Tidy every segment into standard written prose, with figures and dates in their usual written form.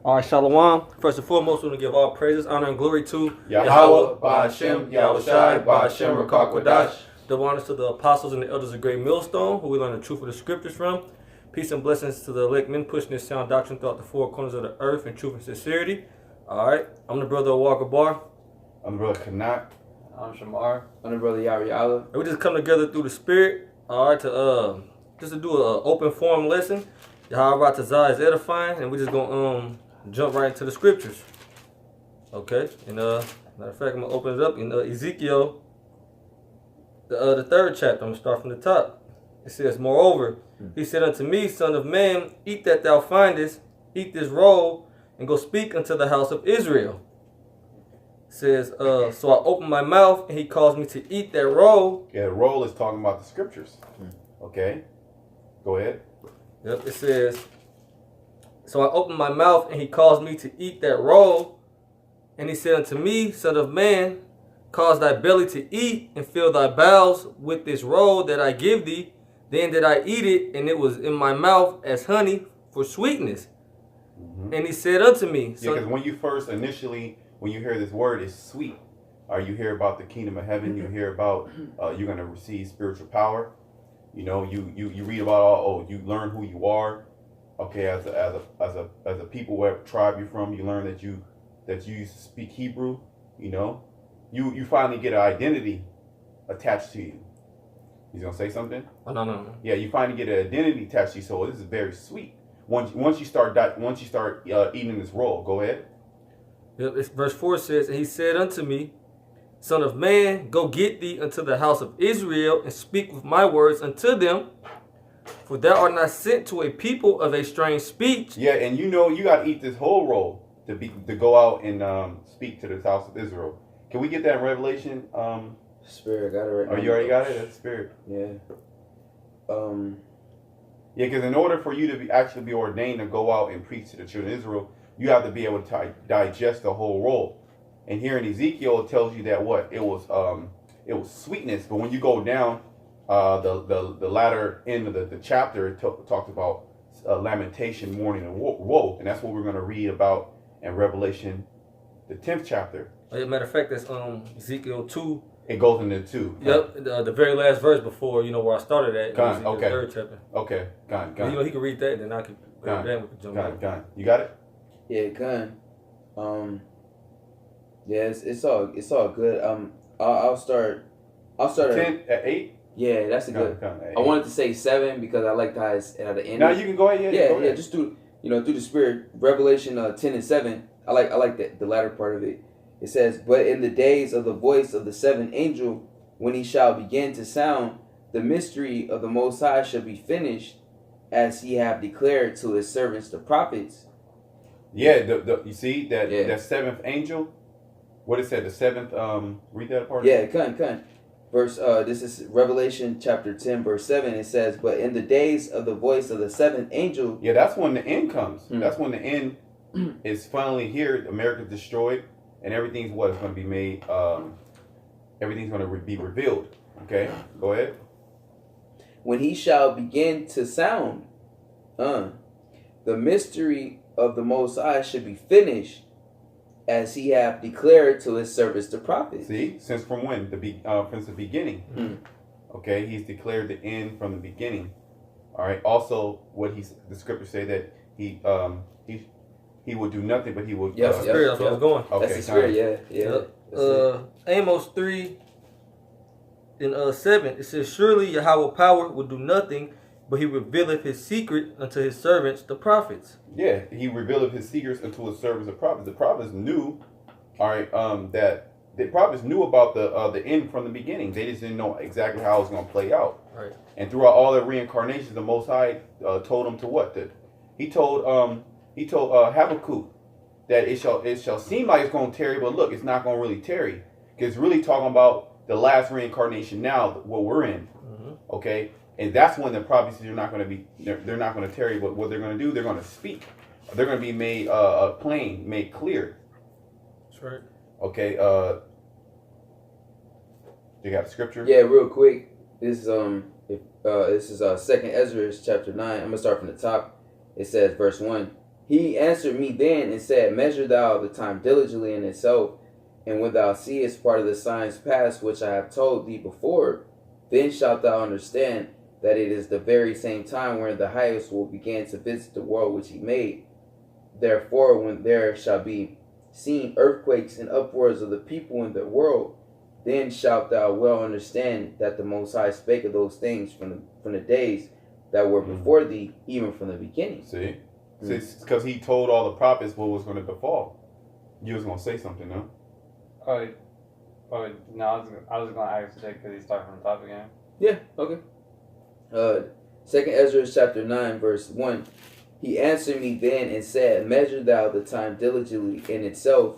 All right, Shalom. First and foremost, we want to give all praises, honor, and glory to Yahweh, Ba'ashem, Yahushai, Ba'ashem, Rakakwadash. Double honors to the apostles and the elders of Great Millstone, who we learn the truth of the scriptures from. Peace and blessings to the elect men pushing this sound doctrine throughout the four corners of the earth in truth and sincerity. All right, I'm the brother of Walker Bar. I'm the brother Kanak. I'm Shamar. I'm the brother Yariala. And we just come together through the Spirit, all right, to just to do an open forum lesson. Yahweh Tazah is edifying, and we just gonna jump right into the scriptures. Okay, and matter of fact, I'm gonna open it up in Ezekiel, the third chapter. I'm gonna start from the top. It says, "Moreover, he said unto me, Son of man, eat that thou findest, eat this roll, and go speak unto the house of Israel." It says, "So I opened my mouth, and he caused me to eat that roll." Yeah, the roll is talking about the scriptures. Okay, go ahead. Yep, it says, "So I opened my mouth, and he caused me to eat that roll. And he said unto me, Son of man, cause thy belly to eat, and fill thy bowels with this roll that I give thee. Then did I eat it, and it was in my mouth as honey for sweetness. And he said unto me," Yeah, because when you first initially, when you hear this word, it's sweet. Or you hear about the kingdom of heaven, you hear about you're going to receive spiritual power. You know, you read about you learn who you are. Okay, as a people, whatever tribe you're from, you learn that you speak Hebrew. You know, you finally get an identity attached to you. He's gonna say something. Oh, no. Yeah, you finally get an identity attached to you. So this is very sweet. Once you start eating this roll, go ahead. Yep, verse 4 says, "And he said unto me, Son of man, go get thee unto the house of Israel, and speak with my words unto them. For thou art not sent to a people of a strange speech." Yeah, and you know you got to eat this whole roll to go out and speak to the house of Israel. Can we get that in Revelation? Spirit, got it right now. Oh, you already got it? That's Spirit. Yeah. Yeah, because in order for you to actually be ordained to go out and preach to the children of Israel, you have to be able to digest the whole roll. And here in Ezekiel, it tells you that it was sweetness. But when you go down the latter end of the chapter, it talks about lamentation, mourning, and woe. And that's what we're going to read about in Revelation, the 10th chapter. As a matter of fact, that's Ezekiel 2. It goes into 2. Yep, the very last verse before, where I started at. Okay. The third chapter. Okay, gone. He can read that, and then I can go down with the jump. Gone. You got it? Yeah, can. Yeah, it's all good. I'll start. At 10 at 8. Yeah, that's a good. I wanted to say 7 because I like how it's at the end. Now you can go ahead. Yeah. Just through the Spirit. Revelation 10 and 7. I like the latter part of it. It says, "But in the days of the voice of the seventh angel, when he shall begin to sound, the mystery of the Most High shall be finished, as he have declared to his servants the prophets." Yeah, you see that seventh angel. What it said, the seventh. Read that part. Yeah, can. Verse. This is Revelation chapter 10, verse 7. It says, "But in the days of the voice of the seventh angel." Yeah, that's when the end comes. That's when the end is finally here. America's destroyed, and everything's going to be made. Everything's going to be revealed. Okay, go ahead. "When he shall begin to sound, the mystery of the Most High should be finished, as he have declared to his servants the prophets." See, since from when? Since the beginning. Okay, he's declared the end from the beginning. All right. Also, the scriptures say that he will do nothing, but he will. That's the Spirit. That's where I was going. Okay, that's the Spirit. Yeah. Amos 3 and 7. It says, "Surely Yahweh power will do nothing, but he revealeth his secret unto his servants, the prophets." Yeah, he revealed his secrets unto his servants, the prophets. The prophets knew, all right, that the prophets knew about the end from the beginning. They just didn't know exactly how it was going to play out. Right. And throughout all their reincarnations, the Most High told them to what? He told Habakkuk that it shall seem like it's going to tarry, but look, it's not going to really tarry, because it's really talking about the last reincarnation now, what we're in. Okay. And that's when the prophecies are not going to be. They're not going to tarry. But what they're going to do, they're going to speak. They're going to be made plain, made clear. That's right. Okay. You got scripture? Yeah, real quick. This is 2nd Ezra chapter 9. I'm gonna start from the top. It says, verse 1. He answered me then and said, Measure thou the time diligently in itself, and when thou seest part of the signs past which I have told thee before, then shalt thou understand that it is the very same time wherein the highest will begin to visit the world which he made. Therefore, when there shall be seen earthquakes and upwards of the people in the world, then shalt thou well understand that the Most High spake of those things from the days that were before thee, even from the beginning. See? Because he told all the prophets what was going to befall. You was going to say something, no? Oh, no, I was going to ask Jake because he's starting from the top again. Yeah, okay. 2nd Ezra chapter 9, verse 1. He answered me then and said, Measure thou the time diligently in itself,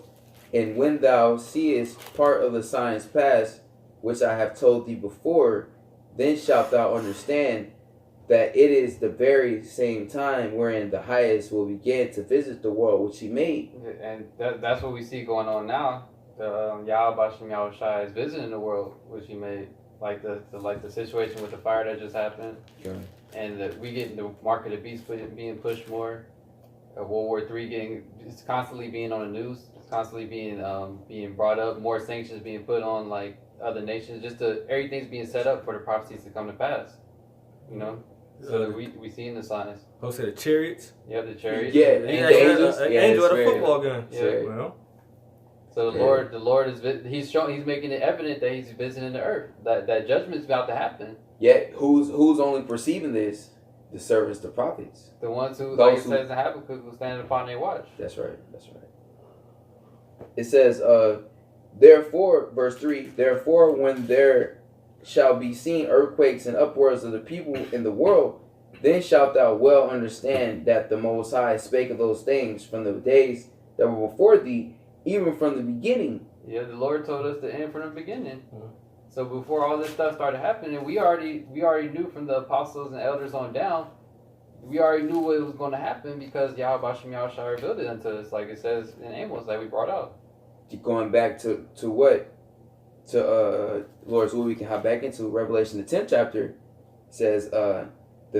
and when thou seest part of the signs past, which I have told thee before, then shalt thou understand that it is the very same time wherein the highest will begin to visit the world which he made. And that's what we see going on now. The Yahweh Bashem Yahushua is visiting the world which he made. Like the situation with the fire that just happened. Sure. And we getting the mark of the beast being pushed more. World War III it's constantly being on the news. It's constantly being brought up. More sanctions being put on like other nations. Everything's being set up for the prophecies to come to pass. You know. So we seeing the signs. Who said the chariots? Yep, the chariots. Yeah, He the actually had angels. an Yeah, angel at it's a right. football game. Yeah. Well, So the Lord is he's making it evident that he's visiting the earth. That judgment's about to happen. Yet who's only perceiving this? The servants, the prophets. The ones who, Those like it who- says in Habakkuk, will stand upon their watch. That's right. That's right. It says, therefore, verse 3, therefore, when there shall be seen earthquakes and upwards of the people in the world, then shalt thou well understand that the Most High spake of those things from the days that were before thee, even from the beginning. Yeah, the Lord told us the end from the beginning. Mhm. So before all this stuff started happening, we already knew from the apostles and elders on down. We already knew what was going to happen because Yahweh Bashem Yahushua revealed it unto us, like it says in Amos, like we brought out. Going back to what? To Lord, so we can hop back into Revelation the 10th chapter, says the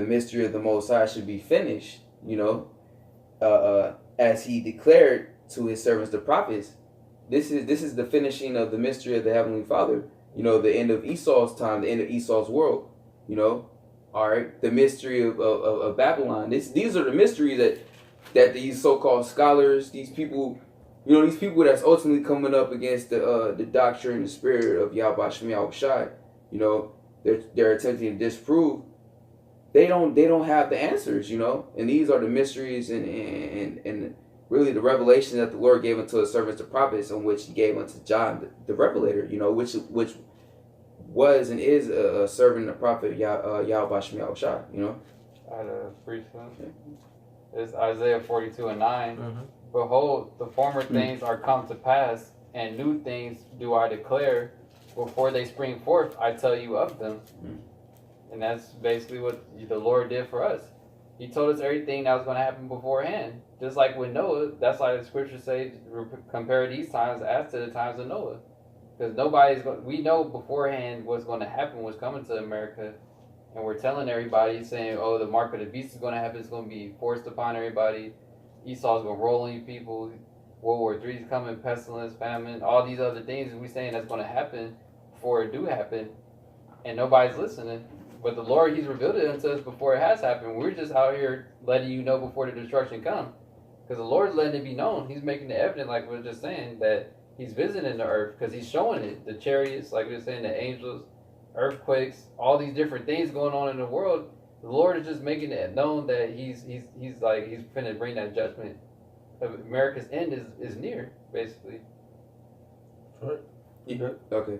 mystery of the Most High should be finished, you know, as he declared to his servants the prophets. This is the finishing of the mystery of the Heavenly Father, you know, the end of Esau's time, the end of Esau's world, you know. All right, the mystery of Babylon. These are the mysteries that these so-called scholars, these people, you know, these people that's ultimately coming up against the doctrine and the spirit of Yahweh Shem Yahushai, you know, they're attempting to disprove. They don't have the answers, you know, and these are the mysteries and really the revelation that the Lord gave unto his servants, the prophets, on which he gave unto John the Revelator, you know, which was and is a servant, a prophet, Yahweh Shem Yahushai, you know. I had a brief one. It's Isaiah 42:9. Mhm. Behold, the former things are come to pass, and new things do I declare. Before they spring forth, I tell you of them. And that's basically what the Lord did for us. He told us everything that was going to happen beforehand. Just like with Noah, that's why the scriptures say, compare these times as to the times of Noah. Because we know beforehand what's going to happen, what's coming to America. And we're telling everybody, saying, oh, the mark of the beast is going to happen. It's going to be forced upon everybody. Esau's going to roll on you people. World War III is coming, pestilence, famine, all these other things. And we're saying that's going to happen before it do happen. And nobody's listening. But the Lord, he's revealed it unto us before it has happened. We're just out here letting you know before the destruction comes. Because the Lord's letting it be known. He's making it evident, like we were just saying, that he's visiting the earth. Because he's showing it. The chariots, like we were saying, the angels, earthquakes, all these different things going on in the world. The Lord is just making it known that he's finna bring that judgment. America's end is near, basically. Right. Yeah. Okay.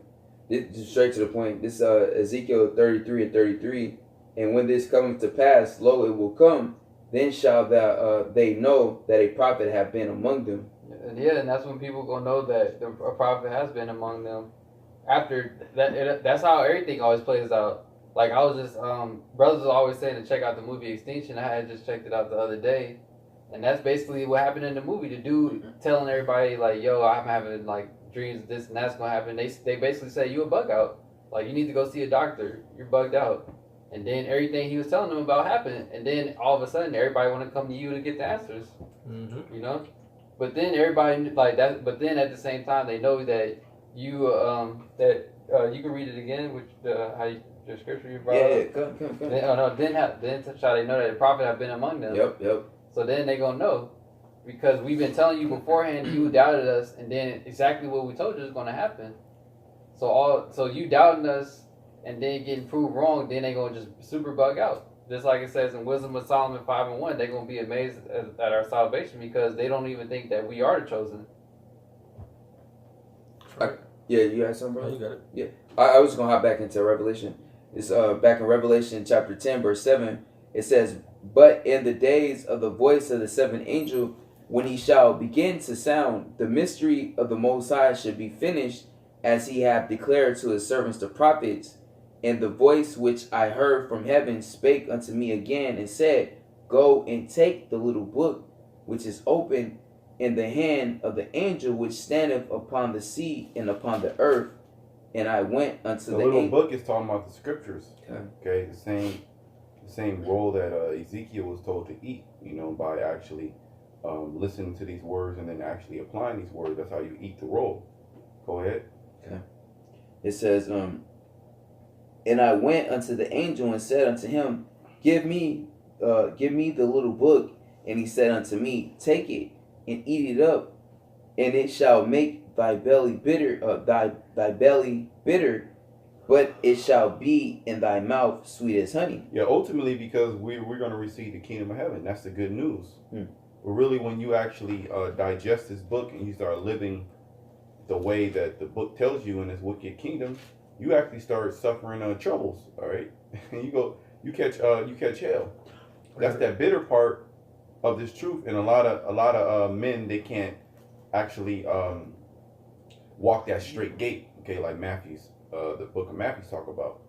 This straight to the point. This Ezekiel 33 and 33. And when this cometh to pass, lo, it will come. Then shall they know that a prophet have been among them. And that's when people gonna know that a prophet has been among them. After that, that's how everything always plays out. Like I was just brothers was always saying to check out the movie Extinction. I had just checked it out the other day, and that's basically what happened in the movie. The dude telling everybody like, "Yo, I'm having like dreams, this and that's gonna happen." They basically say you a bug out. Like you need to go see a doctor. You're bugged out. and then everything he was telling them about happened, and then all of a sudden everybody want to come to you to get the answers. You know, but then everybody like that. But then at the same time, they know that you you can read it again, which the scripture you brought up. Come. Then shall they know that the prophet have been among them. Yep. So then they gonna know, because we've been telling you beforehand. You doubted us, and then exactly what we told you is gonna happen. So you doubting us, and then getting proved wrong. Then they gonna just super bug out. Just like it says in Wisdom of Solomon 5:1, they're gonna be amazed at our salvation because they don't even think that we are the chosen. Yeah, you had something, bro? Oh, you got it. Yeah. I was gonna hop back into Revelation. It's back in Revelation chapter 10, verse 7. It says, "But in the days of the voice of the seventh angel, when he shall begin to sound, the mystery of the Most High should be finished, as he hath declared to his servants the prophets. And the voice which I heard from heaven spake unto me again, and said, Go and take the little book which is open in the hand of the angel which standeth upon the sea and upon the earth. And I went unto The the little angel." book is talking about the scriptures. Okay. Okay, the same role that Ezekiel was told to eat. You know, by actually listening to these words and then actually applying these words. That's how you eat the roll. Go ahead. It says, "And I went unto the angel and said unto him, Give me the little book. And he said unto me, Take it and eat it up, and it shall make thy belly bitter, thy belly bitter, but it shall be in thy mouth sweet as honey." Yeah, ultimately because we're going to receive the kingdom of heaven. That's the good news. But really, when you actually digest this book and you start living the way that the book tells you in this wicked kingdom, you actually start suffering troubles. All right, and you catch hell. That's that bitter part of this truth, and a lot of men, they can't actually walk that straight gate. Okay, like Matthew's, the book of Matthew talk about.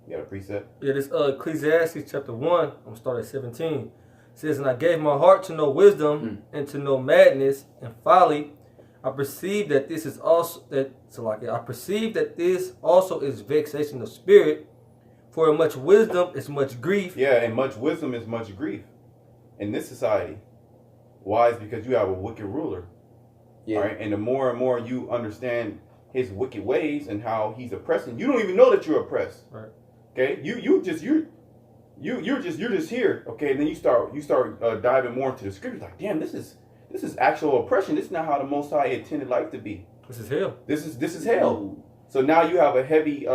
You got a precept? Yeah, this Ecclesiastes chapter 1, I'm going to start at 17. It says, "And I gave my heart to know wisdom and to know madness and folly. I perceive that this is also I perceive that this also is vexation of spirit. For much wisdom is much grief." Yeah, and much wisdom is much grief in this society. Why? Is because you have a wicked ruler. Yeah. All right, and the more and more you understand his wicked ways and how he's oppressing, you don't even know that you're oppressed. Right. Okay, you're just here. Okay, and then you start diving more into the scriptures. Like, damn, this is actual oppression. This is not how the Most High intended life to be. This is hell. This is hell. So now you have a heavy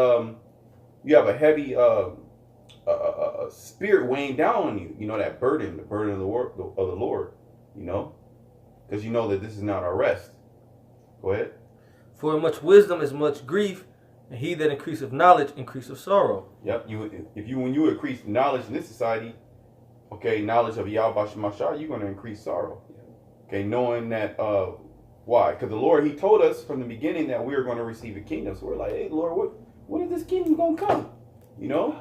spirit weighing down on you. You know, that burden, the burden of the Lord. You know, because you know that this is not our rest. Go ahead. For much wisdom is much grief, and he that increaseth knowledge increaseth sorrow. Yep. When you increase knowledge in this society, okay, knowledge of Yahweh Shemashah, you're going to increase sorrow. Okay, knowing that why? Because the Lord, He told us from the beginning that we are going to receive a kingdom. So we're like, hey, Lord, when is this kingdom going to come? You know,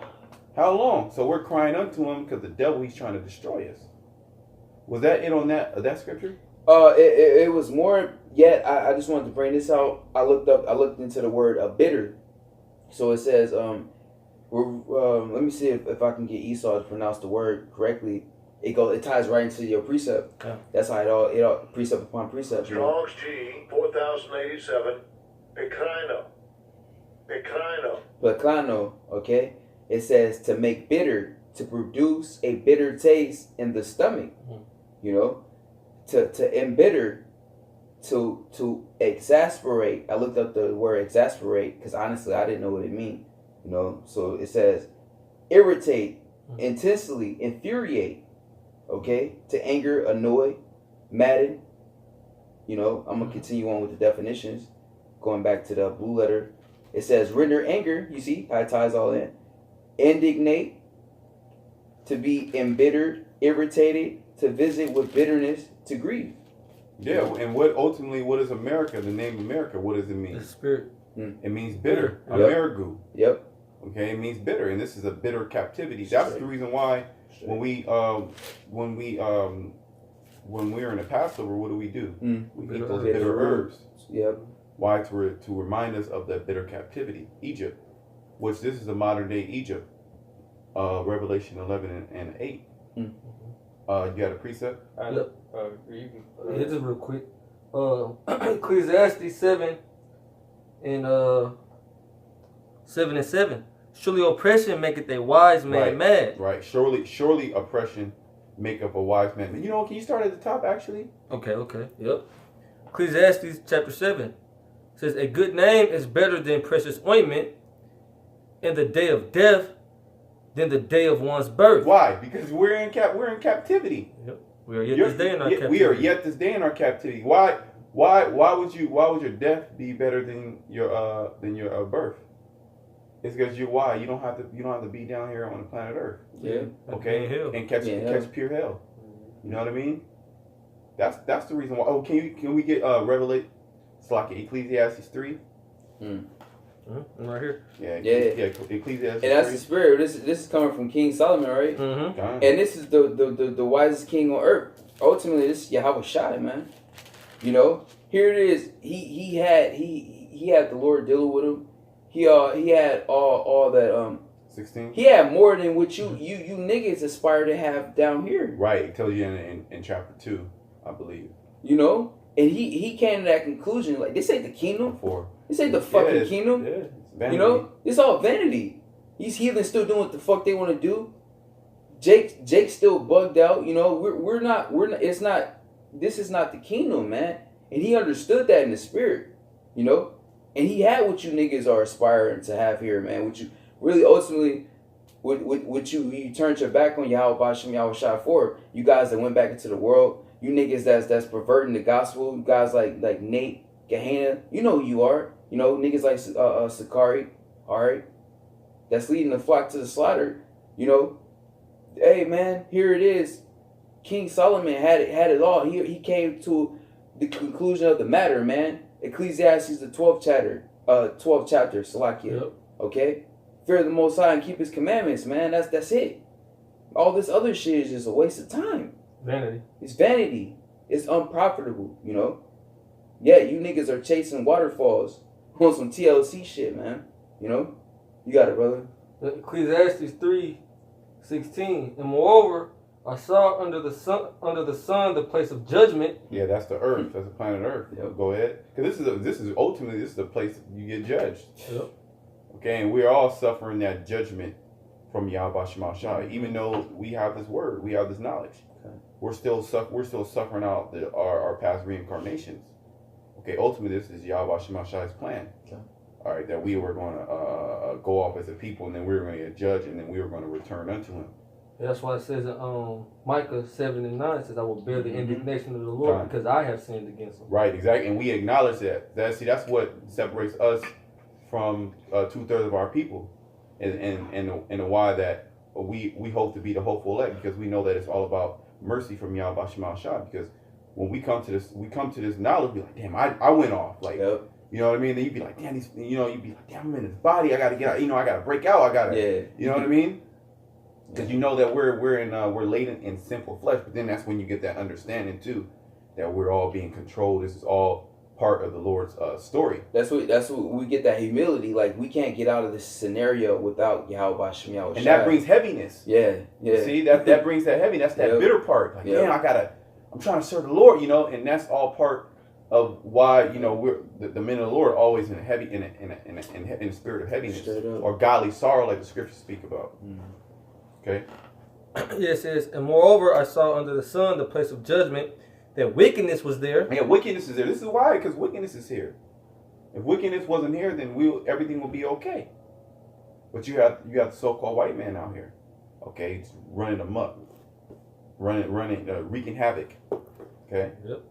how long? So we're crying unto Him because the devil, he's trying to destroy us. Was that it on that scripture? It was more. Yet I just wanted to bring this out. I looked into the word bitter. So it says let me see if I can get Esau to pronounce the word correctly. It ties right into your precept. Yeah. That's how it all precept upon precept. Strong's G 4087. Peklano, okay? It says to make bitter, to produce a bitter taste in the stomach. You know, to embitter, to exasperate. I looked up the word exasperate because honestly I didn't know what it meant. You know, so it says irritate, intensely, infuriate. Okay, to anger, annoy, madden. You know, I'm gonna continue on with the definitions. Going back to the blue letter, it says render anger. You see how it ties all in. Indignate, to be embittered, irritated, to visit with bitterness, to grieve. Yeah, and what is America? The name America, what does it mean? The spirit. It means bitter. Yep. Amerigu. Yep. Okay, it means bitter, and this is a bitter captivity. That's the reason why when we're in the Passover, what do? We eat those bitter herbs. Yep. Why? To remind us of that bitter captivity, Egypt, which this is a modern day Egypt. Revelation 11 and 8. Mm. You got a precept? Yep. You Yeah, just real quick. Ecclesiastes 7 and 7 and 7. Surely oppression maketh a wise man Right. mad. Right. Surely oppression maketh a wise man. You know, can you start at the top actually? Okay. Yep. Ecclesiastes chapter 7 says, a good name is better than precious ointment in the day of death than the day of one's birth. Why? Because we're in captivity. Yep. We are yet this day in our captivity. We are yet this day in our captivity. Why would your death be better than your birth? It's because you don't have to be down here on the planet Earth. Yeah. Okay. Hell. And catch pure hell. You know what I mean? That's the reason why. Oh, can we get Ecclesiastes 3? Right here. Yeah. And Ecclesiastes that's 3. the spirit. This is coming from King Solomon, right? Mm-hmm. God. And this is the wisest king on earth. Ultimately, this is Yahweh Shai, man. You know, here it is. He had the Lord dealing with him. He had all that 16. He had more than what you niggas aspire to have down here. Right. It tells you in chapter 2, I believe. You know, and he came to that conclusion. Like, this ain't the kingdom. 4. This ain't the fucking it's- kingdom. Yeah, it's vanity. You know, it's all vanity. These heathens still doing what the fuck they want to do. Jake's still bugged out. You know, we're not. It's not. This is not the kingdom, man. And he understood that in the spirit. You know, and he had what you niggas are aspiring to have here, man. What you really ultimately, what you turned your back on Yahweh Bashem Yahweh Shai for. You guys that went back into the world. You niggas that's perverting the gospel. You guys like Nate Gehenna. You know who you are. You know, niggas like Sakari, alright? That's leading the flock to the slaughter. You know, hey man, here it is. King Solomon had it all. He came to the conclusion of the matter, man. Ecclesiastes the 12th chapter, Salakia. Yep. Okay? Fear the Most High and keep his commandments, man. That's it. All this other shit is just a waste of time. Vanity. It's vanity. It's unprofitable, you know? Yeah, you niggas are chasing waterfalls on some TLC shit, man. You know? You got it, brother. Ecclesiastes 3:16. And moreover, I saw under the sun the place of judgment. Yeah, that's the earth. That's the planet Earth. Yep. Go ahead. Because this is ultimately the place you get judged. Yep. Okay, and we're all suffering that judgment from Yahweh Shema Shai. Even though we have this word, we have this knowledge, Okay. we're still suffering out our past reincarnations. Okay, ultimately this is Yahweh Shema Shai's plan. Okay. All right, that we were going to go off as a people, and then we were going to get judged, and then we were going to return unto Him. That's why it says in Micah 7 and 9 says, I will bear the Mhm. indignation of the Lord Right. because I have sinned against him. Right, exactly, and we acknowledge that. That's what separates us from 2/3 of our people, and why that we hope to be the hopeful elect, because we know that it's all about mercy from Yahweh Shema Shai. Because when we come to this knowledge, we be like, damn, I went off, like, Yep. you know what I mean? Then you'd be like, damn, you'd be like, damn, I'm in this body, I gotta get out, I gotta break out, Yeah. you know what I mean? Because you know that we're latent in sinful flesh, but then that's when you get that understanding too, that we're all being controlled. This is all part of the Lord's story. That's what we get, that humility. Like, we can't get out of this scenario without Yahweh Bashem Yahweh And Shai. that brings heaviness. Yeah. See, that brings that heaviness. That's that Yep. bitter part. Like, Yep. damn, I'm trying to serve the Lord, and that's all part of why, we're the men of the Lord are always in a spirit of heaviness, Straight up. or godly sorrow, like the scriptures speak about. Okay. Yeah, it says, and moreover, I saw under the sun the place of judgment, that wickedness was there. Yeah, wickedness is there. This is why, because wickedness is here. If wickedness wasn't here, then everything would be okay. But you have the so-called white man out here, okay, it's running amok, wreaking havoc. Okay. Yep.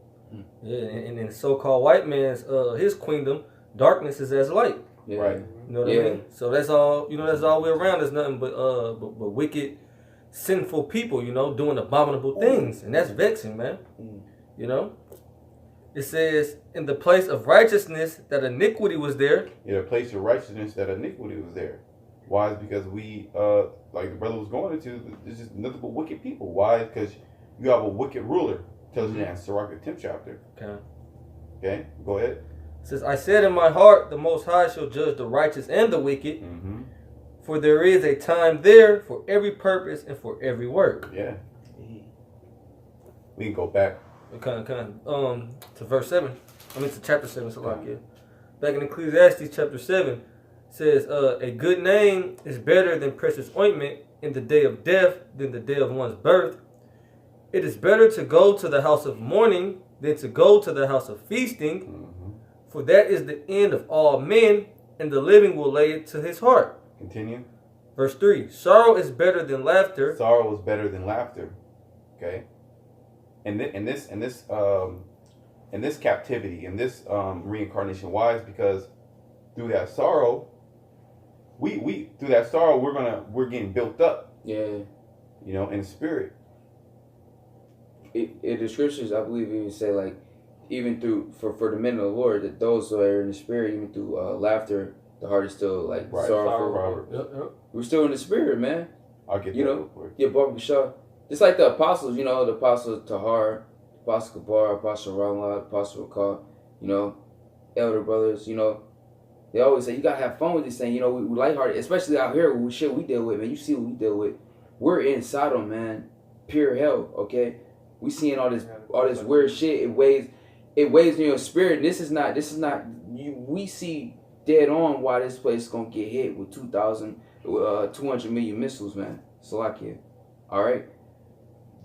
Yeah, and in the so-called white man's his queendom, darkness is as light. Yeah. Right. You know what Yeah. I mean? So that's all. That's all we're around. There's nothing but wicked, sinful people. Doing abominable things, and that's vexing, man. It says, in the place of righteousness that iniquity was there. Yeah, a place of righteousness that iniquity was there. Why? It's because we, like the brother was going into, there's just nothing but wicked people. Why? Because you have a wicked ruler. Tells you that in Sirach, the 10th chapter. Okay, go ahead. It says, I said in my heart, the Most High shall judge the righteous and the wicked. Mm-hmm. For there is a time there for every purpose and for every work. Yeah. We can go back. To verse 7. To chapter 7, so like, yeah. Back in Ecclesiastes chapter 7, says, a good name is better than precious ointment in the day of death than the day of one's birth. It is better to go to the house of mourning than to go to the house of feasting, for that is the end of all men, and the living will lay it to his heart. Continue. Verse 3, sorrow is better than laughter. Sorrow is better than laughter. Okay. In this captivity, in this reincarnation, why? Is because through that sorrow, we're getting built up. Yeah. You know, in the spirit. In the scriptures, I believe even say like, even through for the men of the Lord, that those who are in the spirit, even through laughter, the heart is still like sorrowful. Yep. We're still in the spirit, man. I'll get you that know. real quick. Yeah, Baruch Shah. Just like the apostles, you know, the apostle Tahar, the apostle Kabar, apostle Ramlah, the apostle Rakah, you know, elder brothers, you know, they always say you gotta have fun with this thing. You know, we lighthearted, especially out here with shit we deal with, man. You see what we deal with. We're in Sodom, man. Pure hell. Okay, we seeing all this weird shit. It weighs in your spirit. This is not. We see dead on why this place is gonna get hit with 200 million missiles, man. Salakia. All right.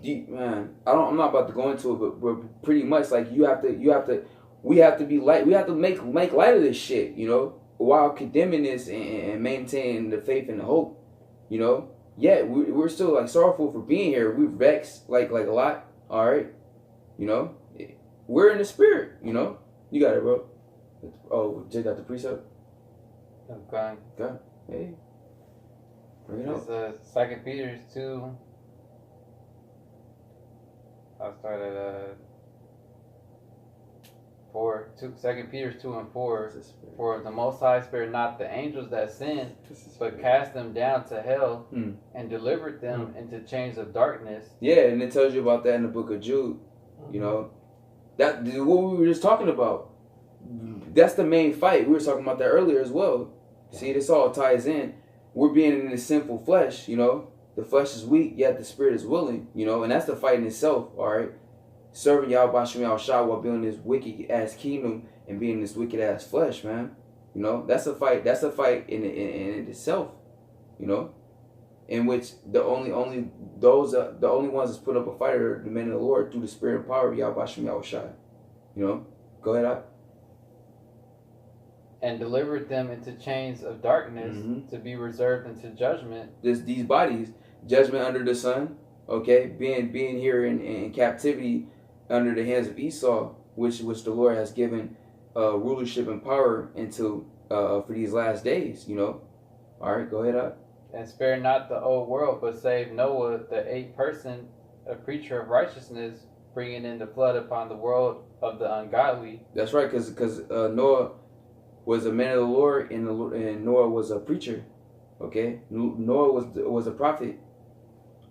Man, I'm not about to go into it, but pretty much like we have to be light. We have to make light of this shit, you know, while condemning this and maintaining the faith and the hope, you know. Yeah, we're still like sorrowful for being here. We're vexed like a lot. All right, you know, we're in the spirit, you know. You got it, bro. Oh, Jay got the precept. Okay. Hey, bring it up. It's 2 Peter 2. I'll start at 4. 2 Peter 2 and 4. For the Most High spared not the angels that sinned, but cast them down to hell and delivered them into chains of darkness. Yeah, and it tells you about that in the book of Jude. You know, that what we were just talking about. That's the main fight. We were talking about that earlier as well. See, this all ties in. We're being in this sinful flesh, you know. The flesh is weak, yet the spirit is willing, you know, and that's the fight in itself, all right? Serving Yahweh Shem Yahushua while building this wicked-ass kingdom and being this wicked-ass flesh, man. You know, that's a fight. That's a fight in itself, you know, in which the only ones that's put up a fight are the men of the Lord through the spirit and power of Yahweh Shem Yahushua. You know, go ahead, and delivered them into chains of darkness to be reserved unto judgment. These bodies, judgment under the sun, okay, being here in captivity under the hands of Esau, which the Lord has given rulership and power into for these last days, you know. All right, go ahead, And spare not the old world, but save Noah, the 8th person, a preacher of righteousness, bringing in the flood upon the world of the ungodly. That's right, because Noah was a man of the Lord, and Noah was a preacher. Okay, Noah was a prophet.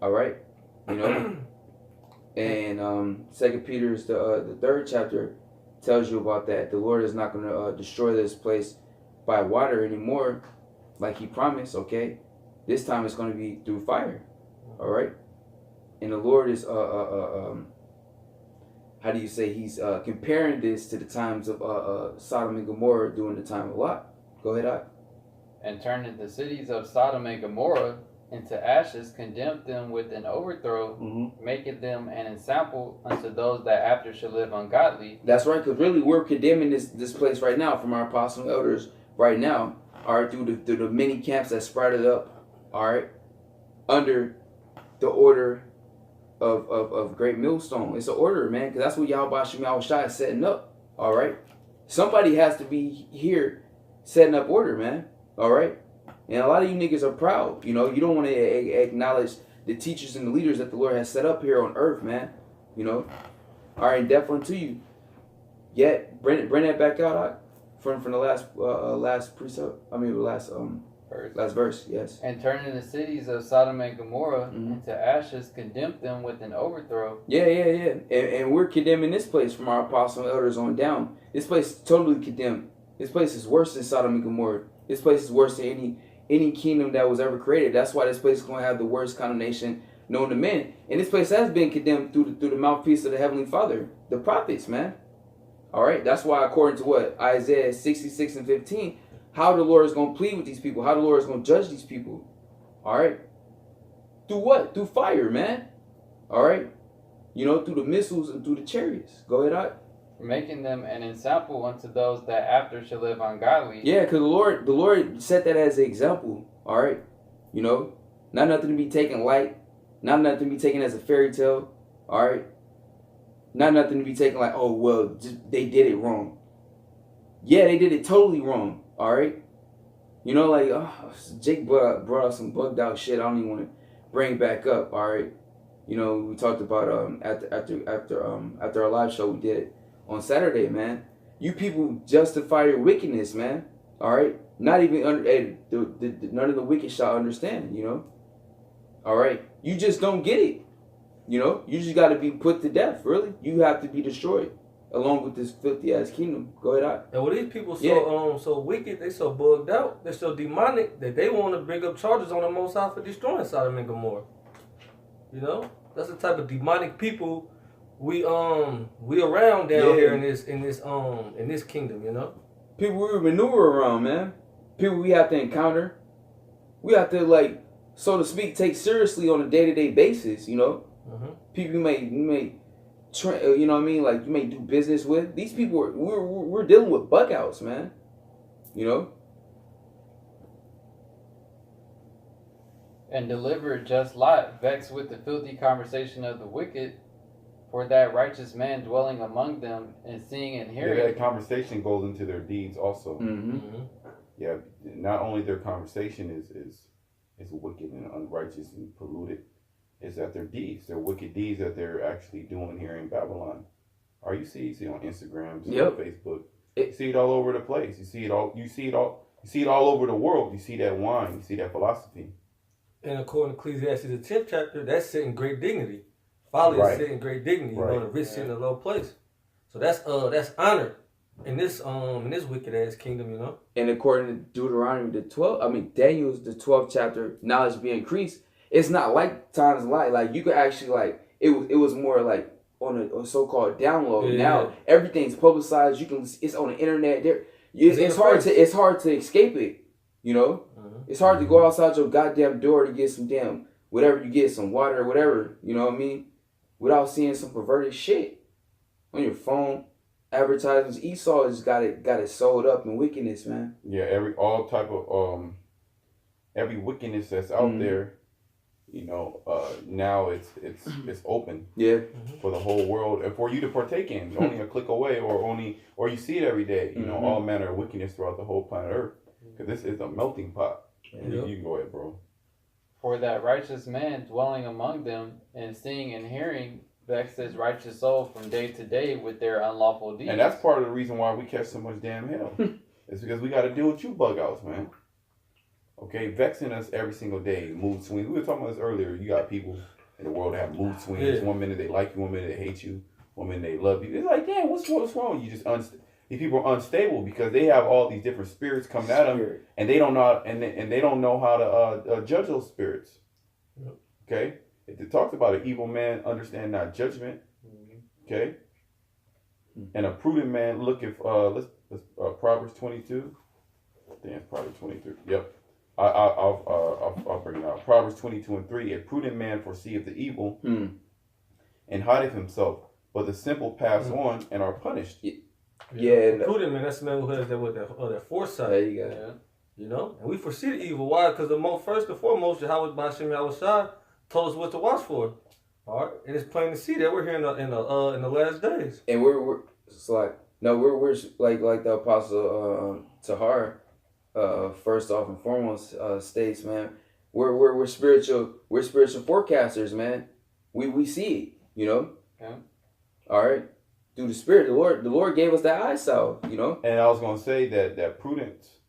All right, you know. And 2 Peter's the 3rd chapter tells you about that. The Lord is not going to destroy this place by water anymore, like He promised. Okay, this time it's going to be through fire. All right, and the Lord is how do you say, He's comparing this to the times of Sodom and Gomorrah during the time of Lot. Go ahead, And turning the cities of Sodom and Gomorrah into ashes, condemned them with an overthrow, making them an ensample unto those that after shall live ungodly. That's right, because really we're condemning this place right now from our apostle and elders right now, all right, through the many camps that sprouted up, all right, under the order of Great Millstone. It's an order, man, because that's what Yahweh Shem Yahushua is setting up, all right? Somebody has to be here setting up order, man, all right? And a lot of you niggas are proud, you know? You don't want to acknowledge the teachers and the leaders that the Lord has set up here on earth, man, you know? All right, definitely to you. Yet, bring that back out from the last precept, last verse, yes. And turning the cities of Sodom and Gomorrah into ashes, condemned them with an overthrow. Yeah. And we're condemning this place from our apostle and elders on down. This place is totally condemned. This place is worse than Sodom and Gomorrah. This place is worse than any kingdom that was ever created. That's why this place is going to have the worst condemnation known to men. And this place has been condemned through the mouthpiece of the Heavenly Father, the prophets, man. All right, that's why according to what Isaiah 66 and 15, how the Lord is going to plead with these people, how the Lord is going to judge these people. All right, through what? Through fire, man. All right, you know, through the missiles and through the chariots. Go ahead, I. Making them an example unto those that after shall live ungodly. Yeah, because the Lord set that as an example. All right, you know, not nothing to be taken light, not nothing to be taken as a fairy tale. All right, not nothing to be taken like, oh well, just, they did it wrong. Yeah, they did it totally wrong. All right, you know, like Jake brought out some bugged out shit. I don't even want to bring back up. All right, you know, we talked about after our live show we did on Saturday, man. You people justify your wickedness, man. All right, not even none of the wicked shall understand. You know, all right, you just don't get it. You know, you just got to be put to death. Really, you have to be destroyed along with this filthy ass kingdom. Go ahead, I. And with these people so wicked, they so bugged out, they're so demonic that they want to bring up charges on the Most High for destroying Sodom and Gomorrah. You know, that's the type of demonic people we around down here in this kingdom. You know, people we maneuver around, man. People we have to encounter. We have to, like, so to speak, take seriously on a day-to-day basis. You know, people you may you know what I mean, like you may do business with. These people we're dealing with bug outs, man. You know. And delivered just Lot, vexed with the filthy conversation of the wicked, for that righteous man dwelling among them, and seeing and hearing. Yeah, that conversation goes into their deeds also. Yeah, not only their conversation is wicked and unrighteous and polluted, is that their deeds, their wicked deeds that they're actually doing here in Babylon. Or you see on Instagram, you see on Facebook, you see it all over the place. You see it all over the world. You see that wine, you see that philosophy. And according to Ecclesiastes, the 10th chapter, that's sitting great dignity. Folly is sitting great dignity. You know, the rich sitting in a low place. So that's honored in this wicked ass kingdom, you know. And according to Deuteronomy Daniel's the 12th chapter, knowledge be increased. It's not like times like you could actually like it was more like on a so-called download. Yeah. Now everything's publicized. It's on the internet. It's hard to escape it. You know, it's hard to go outside your goddamn door to get some damn whatever you get, some water or whatever. You know what I mean? Without seeing some perverted shit on your phone. Advertisements. Esau has got it sold up in wickedness, man. Yeah, every wickedness that's out there, you know, now it's open for the whole world and for you to partake in. Only a click away, or you see it every day. You know, all manner of wickedness throughout the whole planet Earth. Because this is a melting pot. You can go ahead, bro. For that righteous man dwelling among them, and seeing and hearing, vexed his righteous soul from day to day with their unlawful deeds. And that's part of the reason why we catch so much damn hell. It's because we got to deal with you bug outs, man. Okay, vexing us every single day. Mood swings. We were talking about this earlier. You got people in the world that have mood swings. Yeah. 1 minute they like you, 1 minute they hate you, 1 minute they love you. It's like, damn, what's wrong? You just these people are unstable because they have all these different spirits coming at them, and they don't know and they don't know how to judge those spirits. Okay. It talks about an evil man understand not judgment, okay, and a prudent man looketh. Let's Proverbs 22. I think it's Proverbs 23. Yep, I'll bring it out. Proverbs 22:3. A prudent man foreseeth the evil, and hideth himself, but the simple pass on and are punished. Yeah, prudent man. That's the man who has that foresight. There you go. Yeah. You know, and we foresee the evil. Why? Because first and foremost, Yahweh B'Shem Yahushua told us what to watch for. All right, and it's plain to see that we're here in the last days. And we're like the apostle Tahar, first off and foremost states, man. We're spiritual forecasters, man. We see it, you know. Yeah. All right, through the Spirit, the Lord gave us that eyesight, you know. And I was gonna say that prudence,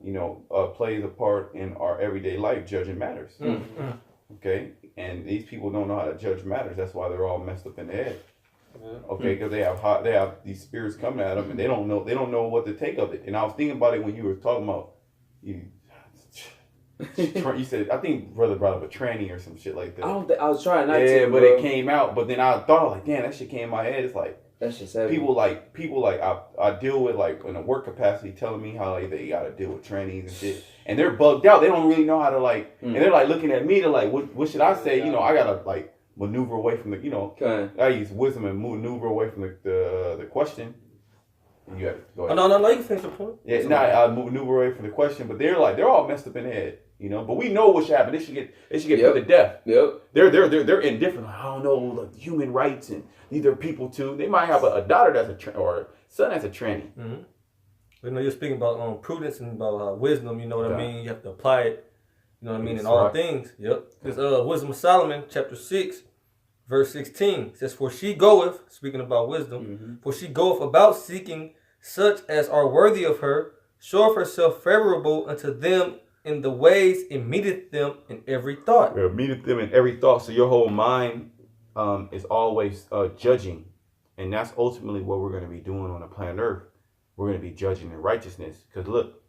you know, plays a part in our everyday life. Judging matters. Okay, and these people don't know how to judge matters. That's why they're all messed up in the head. Okay, because they have these spirits coming at them, and they don't know what to take of it. And I was thinking about it when you were talking about You said, I think brother brought up a tranny or some shit like that. I don't think I was trying not to. Yeah, but bro. it came out. But then I thought like, damn, that shit came in my head. It's like That's just heavy. people like I deal with like in a work capacity telling me how like they gotta deal with trannies and shit, and they're bugged out. They don't really know how to like, and they're like looking at me to like, what should I say? You know, I gotta like maneuver away from the, you know, I use wisdom and maneuver away from the question. And you have to go ahead. Oh, no, you can finish the point. Yeah, I maneuver away from the question, but they're all messed up in the head, you know. But we know what should happen. They should get put to death. Yep. They're indifferent. Like, I don't know, like, human rights and these are people too. They might have a daughter that's or a son that's a tranny. Mm-hmm. You know, you're speaking about prudence and about wisdom. You know what I mean. You have to apply it. You know what I mean in all things. Yep. This Wisdom of Solomon, chapter 6, verse 16 says, "For she goeth," speaking about wisdom, "for she goeth about seeking such as are worthy of her, showeth herself favorable unto them in the ways, and meeteth them in every thought." Yeah, meeteth them in every thought. So your whole mind is always judging, and that's ultimately what we're going to be doing on the planet Earth. We're going to be judging in righteousness. Because look,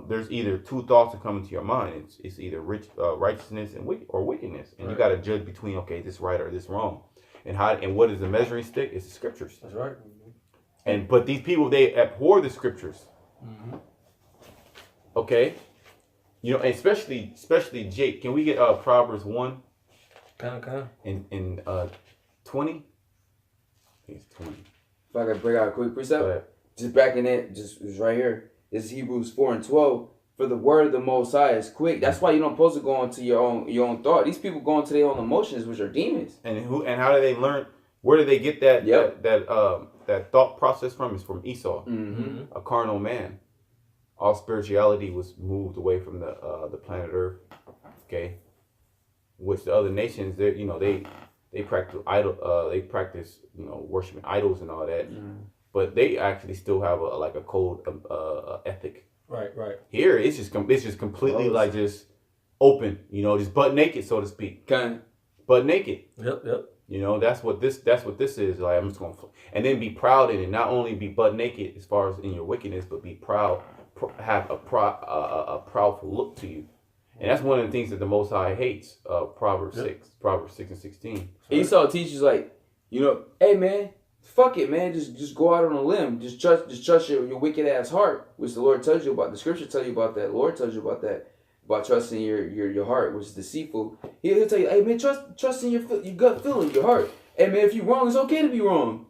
there's either two thoughts that come into your mind. It's either righteousness and wickedness, and you got to judge between, okay, this right or this wrong, and what is the measuring stick? It's the scriptures. That's right. But these people, they abhor the scriptures. Okay, you know, and especially Jake. Can we get Proverbs 1 in 20? I think it's 20. If I could break out a quick Go precept, ahead. just backing it, just right here. This is Hebrews 4:12. For the word of the Most High is quick. That's why you don't supposed to go into your own thought. These people go into their own emotions, which are demons. And how do they learn? Where do they get that that thought process from? Is from Esau, a carnal man. All spirituality was moved away from the planet Earth. Okay, which the other nations, they practice worshiping idols and all that, but they actually still have a code ethic. Right. Here it's just completely like just open, just butt naked, so to speak. Butt naked. Yep. That's what this is. Like, I'm just going to, and then be proud in it. Not only be butt naked as far as in your wickedness, but be proud, have a proudful look to you. And that's one of the things that the Most High hates. Proverbs 6 and 16. Esau teaches like, hey man, fuck it, man. Just go out on a limb. Just trust your wicked ass heart, which the Lord tells you about. The scripture tells you about that. The Lord tells you about that. About trusting your heart, which is deceitful. He'll tell you, hey man, trust in your gut feeling, your heart. Hey man, if you're wrong, it's okay to be wrong.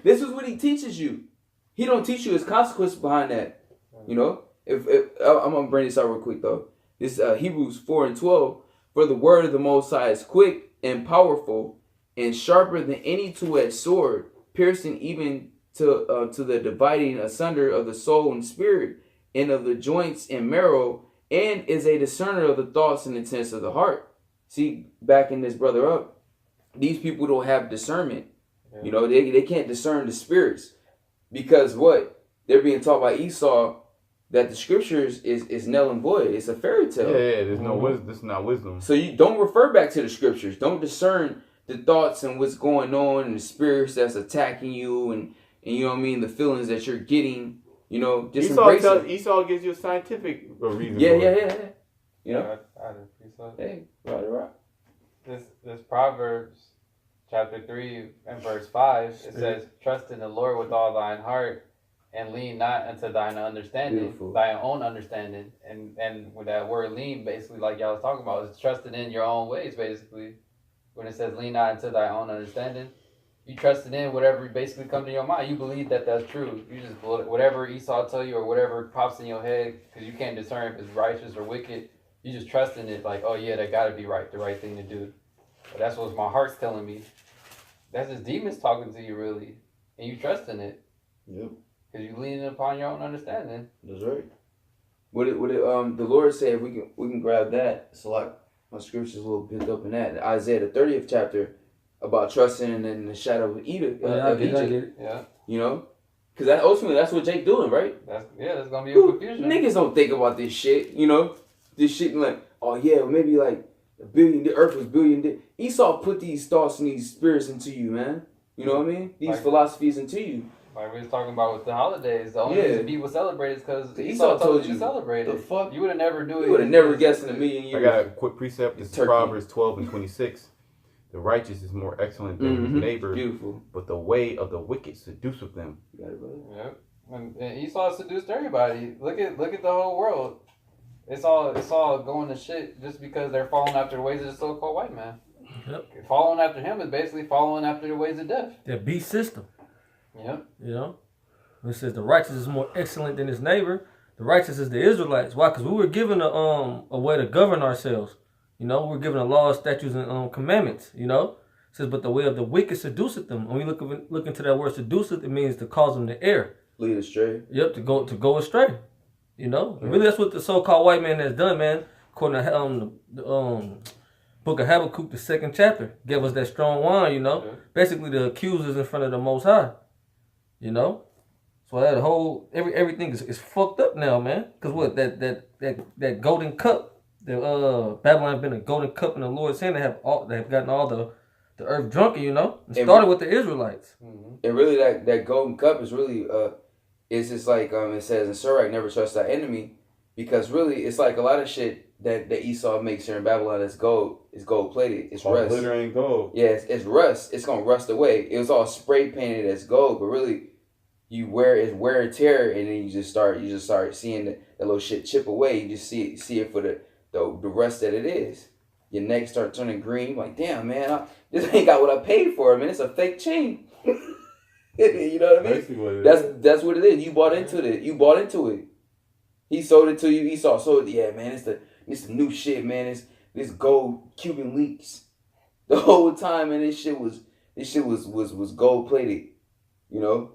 This is what he teaches you. He don't teach you his consequences behind that. If I'm gonna bring this out real quick though. This Hebrews 4:12. For the word of the Most High is quick and powerful, and sharper than any two-edged sword, piercing even to the dividing asunder of the soul and spirit, and of the joints and marrow, and is a discerner of the thoughts and intents of the heart. See, backing this brother up, these people don't have discernment. Yeah. They can't discern the spirits, because what? They're being taught by Esau that the scriptures is null and void. It's a fairy tale. Yeah, there's no wisdom. This is not wisdom. So you don't refer back to the scriptures. Don't discern the thoughts and what's going on and the spirits that's attacking you and you know what I mean, the feelings that you're getting. Just embrace it. Esau gives you a scientific reason. Yeah. I didn't appreciate that. Hey, right. This Proverbs chapter 3 and verse 5, it says, "Trust in the Lord with all thine heart, and lean not unto thine understanding," Beautiful. thine own understanding. And with that word lean, basically, like y'all was talking about, is trusting in your own ways, basically. When it says lean not unto thy own understanding, you trusted in whatever basically comes to your mind. You believe that that's true. You just, whatever Esau tell you or whatever pops in your head, because you can't discern if it's righteous or wicked, you just trust in it like, oh yeah, that gotta be right, the right thing to do. But that's what my heart's telling me. That's just demons talking to you, really. And you trust in it. Yep. Because you leaning upon your own understanding. That's right. What the Lord said, we can grab that. So like my scripture's a little picked up in that. Isaiah the 30th chapter about trusting in the shadow of Egypt. I get it. Yeah. Because ultimately that's what Jake doing, right? That's gonna be a confusion. Niggas don't think about this shit, This shit like, oh yeah, maybe like the earth was billion. Esau put these thoughts and these spirits into you, man. You know what I mean? These philosophies into you. Like we was talking about with the holidays, the only reason people celebrate is because Esau told you to celebrate the it. fuck. You would have never knew it. You would have never guessed in a million years. I got a quick precept. This is Turkey. Proverbs 12 and 26. The righteous is more excellent than his neighbor, Beautiful. but the way of the wicked seduceth them. You got it, brother. Yep. And Esau seduced everybody. Look at the whole world. It's all going to shit just because they're following after the ways of the so-called white man. Yep. Following after him is basically following after the ways of death. That beast system. Yep. You know? It says the righteous is more excellent than his neighbor. The righteous is the Israelites. Why? Because we were given a way to govern ourselves. You know, we're given a law, statutes, and commandments. You know? It says, but the way of the wicked seduceth them. When we look into that word seduceth, it means to cause them to err. Lead astray. Yep, to go astray. You know? And really that's what the so-called white man has done, man. According to the book of Habakkuk, the 2nd chapter, gave us that strong wine, you know? Yeah. Basically the accusers in front of the Most High. You know? So that whole everything is fucked up now, man. Cause what that golden cup, Babylon been a golden cup in the Lord's hand. They have gotten all the earth drunken, you know. It started with the Israelites. Mm-hmm. And really, that golden cup is really it's just like it says in Sirach, never trust thy enemy, because really it's like a lot of shit that Esau makes here in Babylon is gold. It's gold plated. It's All rust. glitter and gold. Yeah, it's rust. It's gonna rust away. It was all spray painted as gold, but really, you wear and tear, and then you just start seeing that little shit chip away. You just see it for the rust that it is. Your neck start turning green. Like, damn, man, this ain't got what I paid for, man. It's a fake chain. You know what I mean? Basically what it is. That's what it is. You bought into it. You bought into it. He sold it to you. Esau sold it. Yeah, man, it's the new shit, man. It's this gold Cuban links. The whole time, and this shit was gold plated. You know?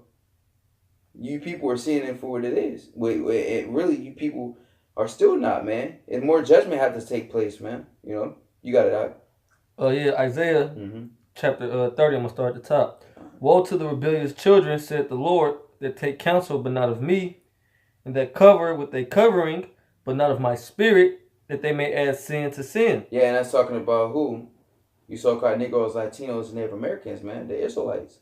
You people are seeing it for what it is. Wait, really, you people are still not, man. And more judgment has to take place, man. You know? You got it out. Oh yeah, Isaiah Mm-hmm. chapter 30, I'm going to start at the top. Woe to the rebellious children, said the Lord, that take counsel, but not of me, and that cover with a covering, but not of my spirit, that they may add sin to sin. Yeah, and that's talking about who? You so-called Negroes, Latinos, and Native Americans, man. The Israelites.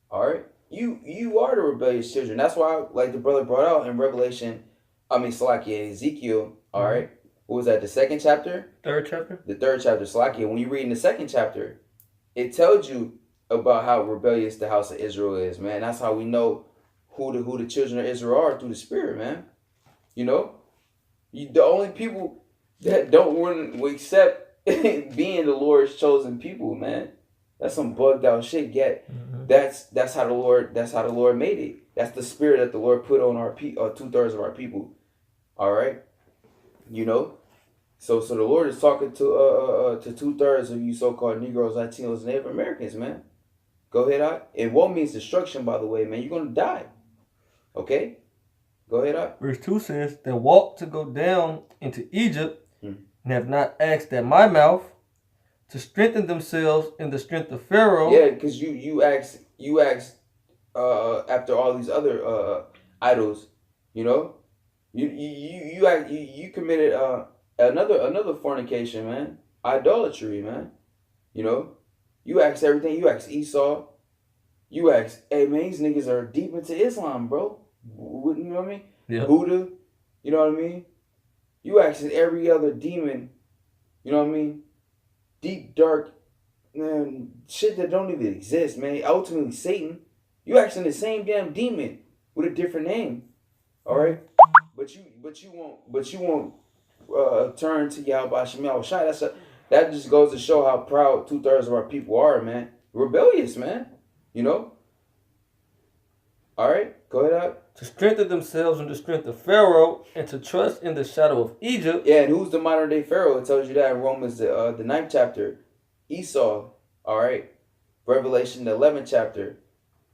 All right? You are the rebellious children. That's why, like the brother brought out in Salakia, Ezekiel, all right? What was that, the 2nd chapter? 3rd chapter? The 3rd chapter, Salakia. When you read in the 2nd chapter, it tells you about how rebellious the house of Israel is, man. That's how we know who the children of Israel are, through the Spirit, man. You know? The only people that don't want to accept being the Lord's chosen people, man. That's some bugged out shit. Yet that's how the Lord made it. That's the spirit that the Lord put on our 2/3 of our people. All right, you know. So the Lord is talking to 2/3 of you so-called Negroes, Latinos, and Native Americans, man. Go ahead, out. And woe means destruction, by the way, man. You're gonna die. Okay, go ahead, out. Verse 2 says, that walk to go down into Egypt, and have not asked at my mouth, to strengthen themselves in the strength of Pharaoh. Yeah, because you asked after all these other idols, you know, you committed another fornication, man, idolatry, man. You know, you asked everything. You asked Esau. You asked, hey man, these niggas are deep into Islam, bro. You know what I mean? Yeah. Buddha. You know what I mean? You asked every other demon. You know what I mean? Deep, dark, man, shit that don't even exist, man. Ultimately, Satan. You asking the same damn demon with a different name, all right? But you won't turn to Yahweh Shem Shai. That just goes to show how proud 2/3 of our people are, man. Rebellious, man. You know. All right, go ahead, out. To strengthen themselves in the strength of Pharaoh, and to trust in the shadow of Egypt. Yeah, and who's the modern day Pharaoh? It tells you that in Romans, the 9th chapter. Esau, all right? Revelation, the 11th chapter.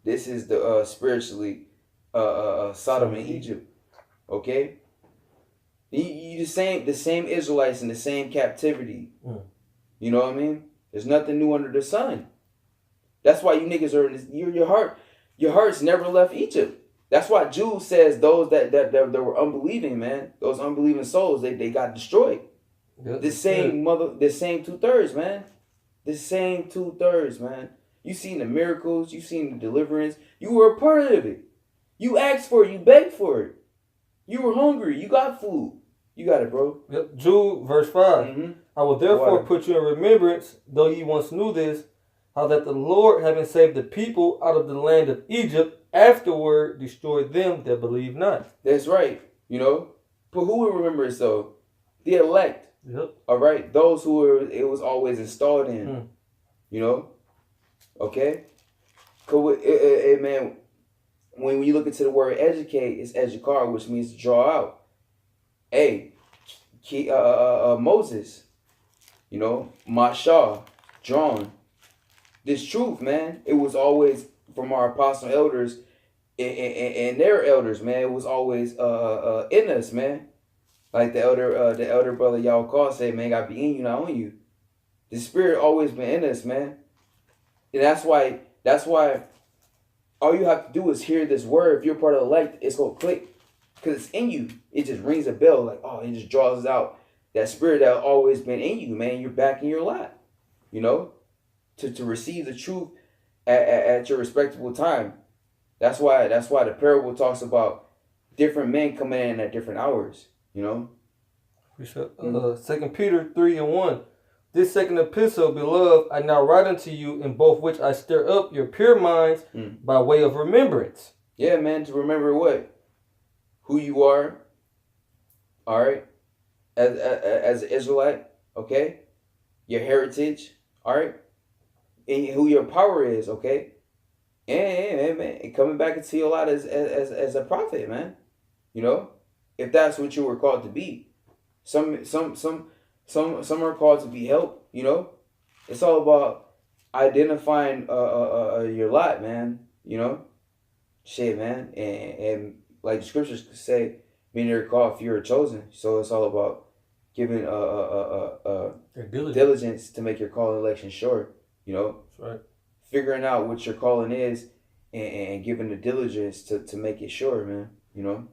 This is the spiritually Sodom and Egypt, okay? You the same Israelites in the same captivity. You know what I mean? There's nothing new under the sun. That's why you niggas are in this, your heart's never left Egypt. That's why Jude says those that were unbelieving, man, those unbelieving souls, they got destroyed. Yep. The same 2/3, man. The same 2/3, man. You seen the miracles, you seen the deliverance. You were a part of it. You asked for it. You begged for it. You were hungry. You got food. You got it, bro. Yep. Jude, verse 5. Mm-hmm. I will therefore Water. put you in remembrance, though ye once knew this, how that the Lord, having saved the people out of the land of Egypt, afterward destroyed them that believe not. That's right. You know? But who will remember it, though? The elect. Yep. All right? Those who were, it was always installed in. Hmm. You know? Okay? Cause man, when you look into the word educate, it's educar, which means to draw out. Hey, Moses, you know, Mashah, drawn. This truth, man, it was always from our apostle elders and their elders, man. It was always in us, man. Like the elder brother y'all call say, man, gotta be in you, not on you. The spirit always been in us, man. And that's why all you have to do is hear this word. If you're part of the elect, it's gonna click. Because it's in you. It just rings a bell, like, oh, it just draws out that spirit that always been in you, man. You're back in your lap, you know, to receive the truth at your respectable time. That's why the parable talks about different men coming in at different hours, you know. 2 Peter 3:1. This second epistle, beloved, I now write unto you, in both which I stir up your pure minds by way of remembrance. Yeah, man, to remember what? Who you are, all right, as an Israelite, okay? Your heritage, all right? And who your power is, okay? And man, coming back into your life as a prophet, man. You know? If that's what you were called to be. Some are called to be help, you know? It's all about identifying your lot, man, you know? Shit, man. And like the scriptures say, many are called, few are chosen. So it's all about giving diligence to make your call and election sure. You know, That's right. Figuring out what your calling is and giving the diligence to make it sure, man. You know.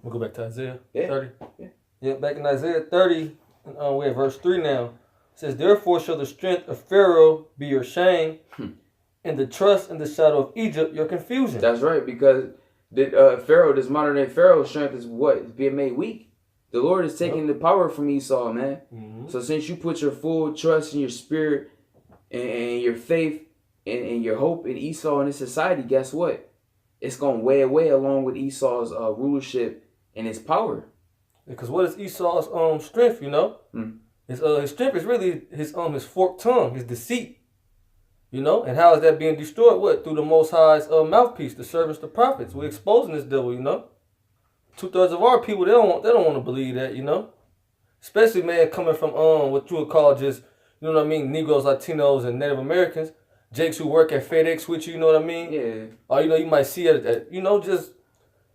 We'll go back to Isaiah 30. 30. Yeah. Yeah, back in Isaiah 30, we're at verse 3 now. It says, therefore shall the strength of Pharaoh be your shame, and the trust in the shadow of Egypt your confusion. That's right, because Pharaoh, this modern day Pharaoh's strength is what? It's being made weak. The Lord is taking the power from Esau, man. Mm-hmm. So since you put your full trust in your spirit and your faith and your hope in Esau and his society, guess what? It's going to weigh away along with Esau's rulership and his power. Because what is Esau's strength, you know? His strength is really his forked tongue, his deceit. You know? And how is that being destroyed? What? Through the Most High's mouthpiece, the servants, the prophets. We're exposing this devil, you know? 2/3 of our people, they don't want to believe that, you know? Especially, man, coming from what you would call just, you know what I mean, Negroes, Latinos, and Native Americans. Jakes who work at FedEx with you know what I mean? Yeah. Or, you know, you might see at you know, just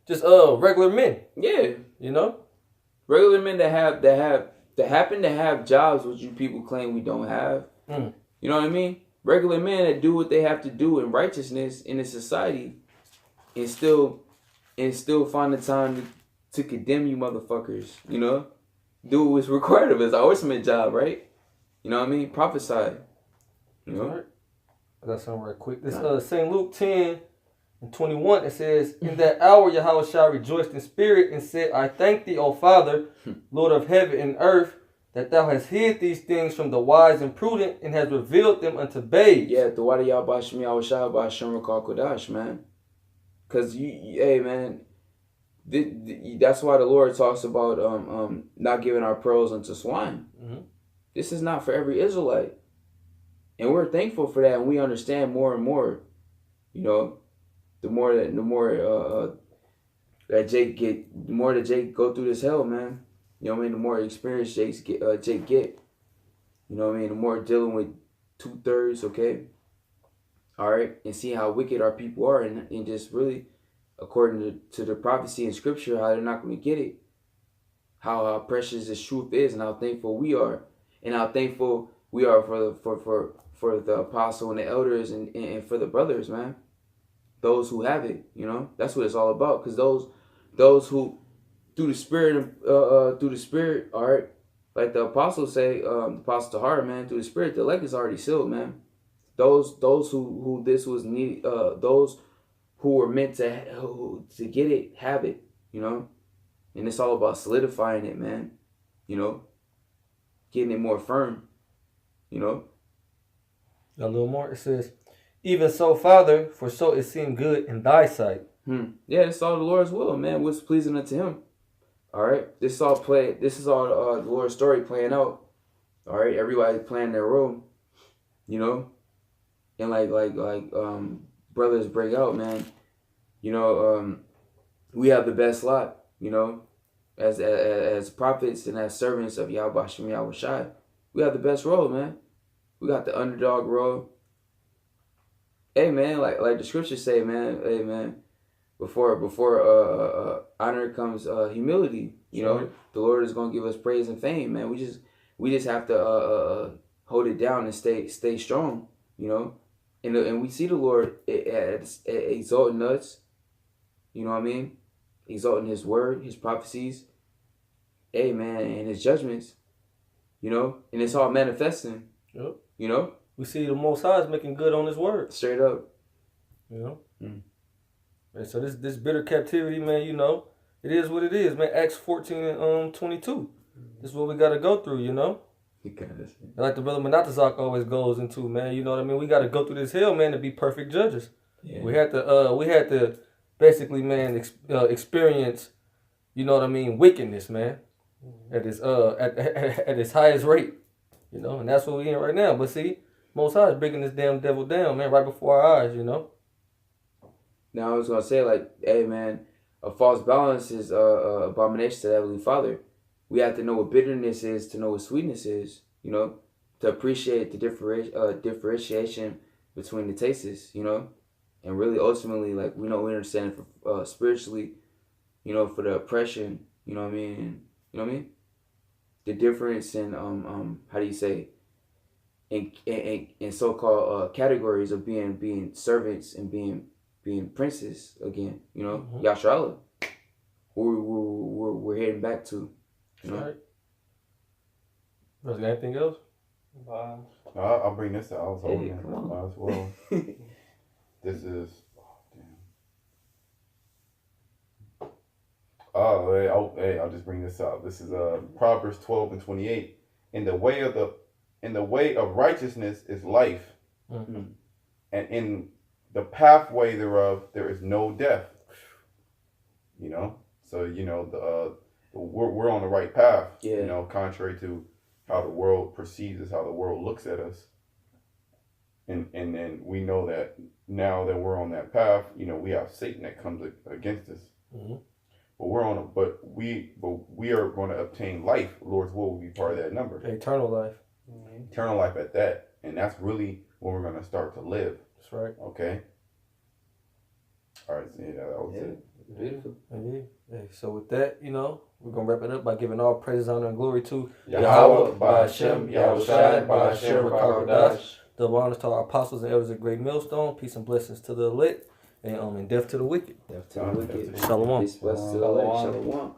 regular men. Yeah. You know? Regular men that happen to have jobs which you people claim we don't have. You know what I mean? Regular men that do what they have to do in righteousness in this society and still find the time to condemn you motherfuckers, you know? Do what's required of us, our ultimate job, right? You know what I mean? Prophesy. You know? Right. I got something right quick. This St. Luke 10:21, it says, in that hour Yahweh shall rejoice in spirit and said, I thank thee, O Father, Lord of heaven and earth, that thou hast hid these things from the wise and prudent and hast revealed them unto babes. Yeah, the water y'all by Shmi, I was shy by Shem Kodash, man. Cause hey man, that's why the Lord talks about not giving our pearls unto swine. Mm-hmm. This is not for every Israelite, and we're thankful for that, and we understand more and more. You know, the more that Jake go through this hell, man. You know what I mean? The more experience Jake get. You know what I mean? The more dealing with 2/3, okay? All right? And see how wicked our people are and just really, according to the prophecy in scripture, how they're not going to get it. How precious this truth is and how thankful we are. And how thankful we are for the apostle and the elders and for the brothers, man. Those who have it, you know? That's what it's all about. Because those who, through the spirit, all right? Like the apostles say, Apostle Tahar, man, through the spirit, the elect is already sealed, man. Those who this was need, those who were meant to get it, have it, you know? And it's all about solidifying it, man. You know? Getting it more firm, you know? A little more. It says, even so, Father, for so it seemed good in thy sight. Yeah, it's all the Lord's will, man. What's pleasing unto him. All right? This is all the Lord's story playing out. All right? Everybody playing their role, you know? And like brothers break out, man. You know, we have the best lot, you know, as prophets and as servants of Yahweh Shem Yahweh Shai. We have the best role, man. We got the underdog role. Hey, man, like the scriptures say, man. Hey, man, before honor comes humility. You know, the Lord is gonna give us praise and fame, man. We just have to hold it down and stay strong. You know, and we see the Lord exalting us. You know what I mean? Exalting His word, His prophecies. Hey, man, and His judgments. You know, and it's all manifesting. Yep. You know, We see the Most High is making good on His word. straight up. You know? And so this bitter captivity, man, you know, it is what it is, man. Acts 14 and 22. This is what we got to go through, you know? And like the brother Manatazak always goes into, man, you know what I mean? We got to go through this hell, man, to be perfect judges. Yeah. We had to basically, man, experience, you know what I mean, wickedness, man, at its highest rate, you know, and that's what we in right now. But see, Most High is breaking this damn devil down, man, right before our eyes, you know. Now I was gonna say, like, hey, man, a false balance is abomination to the Heavenly Father. We have to know what bitterness is to know what sweetness is, you know, to appreciate the differentiation between the tastes, you know, and really ultimately, like, we understand it for, spiritually, you know, for the oppression, you know what I mean, you know what I mean, the difference in how do you say, in so-called categories of being servants and being princes again, you know, Yasharallah, we're heading back to. You know? Right. Was there anything else? I'll bring this out. I was holding it come on. as well. This is. Hey, I'll just bring this out. This is Proverbs 12 and 28. In the way of righteousness is life, and in the pathway thereof there is no death. You know, so you know we're on the right path. Yeah. You know, contrary to how the world perceives us, how the world looks at us. And then we know that now that we're on that path, you know, we have Satan that comes against us. But we are going to obtain life. Lord's will be part of that number. Eternal life. Eternal life at that. And that's really when we're going to start to live. That's right. Okay. All right. So that was it. Beautiful. Hey, so with that, you know, we're going to wrap it up by giving all praise, honor, and glory to Yahweh, by Hashem, Yahweh Shai, by Hashem, Rakakodash. Double honors to our apostles and elders of Great Millstone. Peace and blessings to the elect, and death to the wicked. Death to the wicked. Shalom. Peace, blessings to the elect. Shalom.